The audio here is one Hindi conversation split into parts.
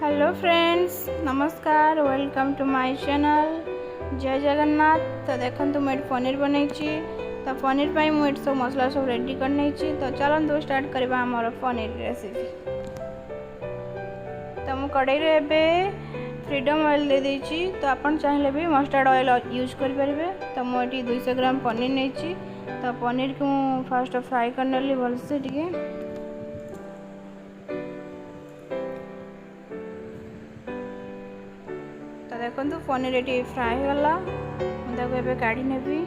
हेलो फ्रेंड्स, नमस्कार। Welcome to my channel. जय जगन्नाथ। तो देखो मुझे पनीर बनई। तो पनीर पाई मुझे सब मसला सब रेडी कर। तो चलते स्टार्ट करवा आमर पनीर रेसिपी। तो मु कड़ाई रे फ्रीडम ऑयल दे देछि। तो आपन चाहिले भी मस्टर्ड ऑयल यूज कर परिबे। तो मुझे 200 ग्राम पनीर नहीं। तो पनीर को फास्ट फ्राई करने भलसे टिके। तो देखो पनीर ये फ्राए होगा। मुझे काढ़ी नेबी।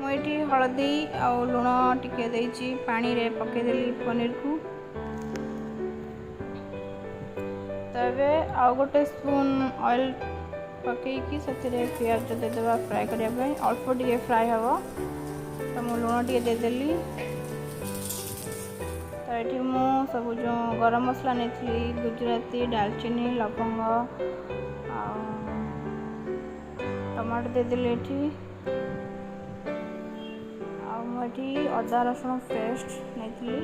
मुझे हलदी आ लुण टिके देछि। पानी रे पकेदेली पनीर को। तबे आउ गोटे स्पून ऑयल पकईकी से पियाज देदेबा फ्राए करने। अल्प टिके फ्राए हम। तो मु लुण टिके देदेली। तो ये मु सब जो गरम मसला नहीं, गुजराती, दालचीनी, लवंग टमाटो देदेली। मुझे अदा रसुण पेस्ट नहीं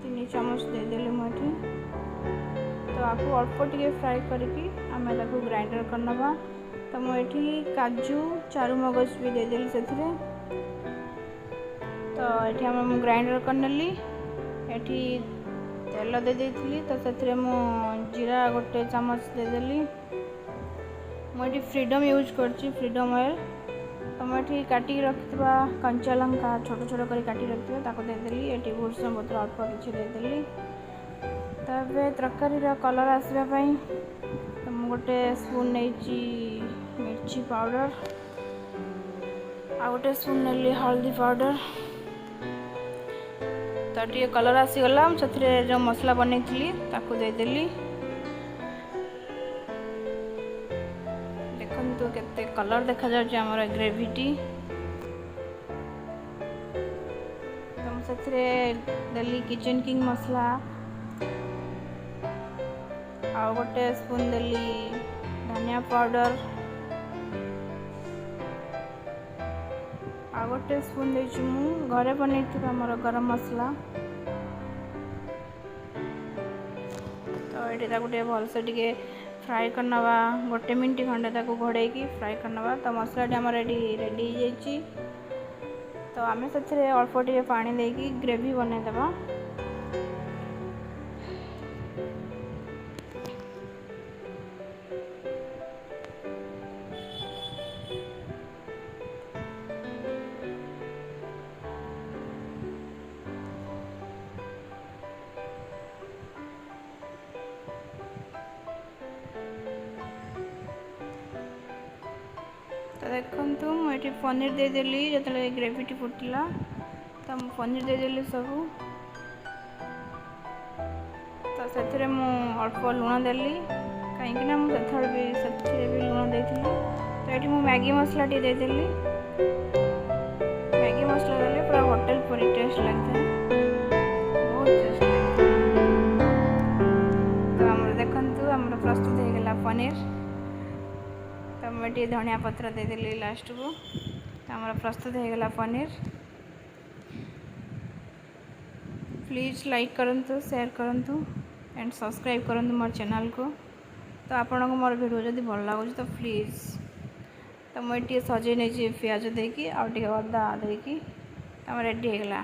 3 चामच देदेली मुझे। तो आपको अल्प टिके फ्राए करके आम ग्राइंडर करनवा। तो मुझे काजू चारू मगज भी देदेली से। तो ये आम ग्राइंडर करनेली। एठी तेल दे देइथिली। तो से मु जीरा गोटे चामच देदेली। मुझे फ्रीडम यूज करची, फ्रीडम ऑयल। तो मुझे काटी रखा कंचा लंका छोट छोट कर काटी रखिए ताको देदेली। ये भूषण पत्र अल्प किसी देदेली। तबे तरकारी कलर आसवाई तो मु गोटे स्पून नहीं मिर्ची पाउडर आ गोटे स्पून नेली हल्दी पाउडर। तो ये कलर आसीगला। से जो मसला बनई ताको देदेली। देखो केते कलर देखा जाउछ हमर ग्रेवीटी। तो से देली किचन किंग मसला आ गोटे स्पून देली धनिया पाउडर आ गोटे स्पून देछि मु घरे बनैथिबा हमर गरम मसला। तो ये गोटे भलसे टिके फ्राए करनवा। गोटे मिनट खंडे ताको घोड़े की फ्राए करनवा। तो मसला टी हमर रेडी हो जाइए। तो आम से अल्प टिके पानी देकी ग्रेवी बनईदेवा। तो देखु मुझे पनीर देदेली। जो ग्रेवी फुटला तो मु पनीर देदेली सब। तो से मु अल्प लुण देली कहीं भी लुण देती। तो ये मु मैगी मसला टी देदेली। मैगी मसला देले पूरा होटल परी टेस्ट लगता है, बहुत टेस्ट लगता है। तो आम देखु आम प्रस्तुत हो गला पनीर। तो मुझे धनिया पत्र देदेली लास्ट को। तो हमारा प्रस्तुत हो गला पनीर। प्लीज़ लाइक करंतु, शेयर करंतु एंड सब्सक्राइब करंतु मोर चैनल को। तो आपन को मोर वीडियो जदि भल लागुच तो प्लीज़। तो मुझे सजे नहीं पियाज देकी आ अदा देकी रेडी हो गला।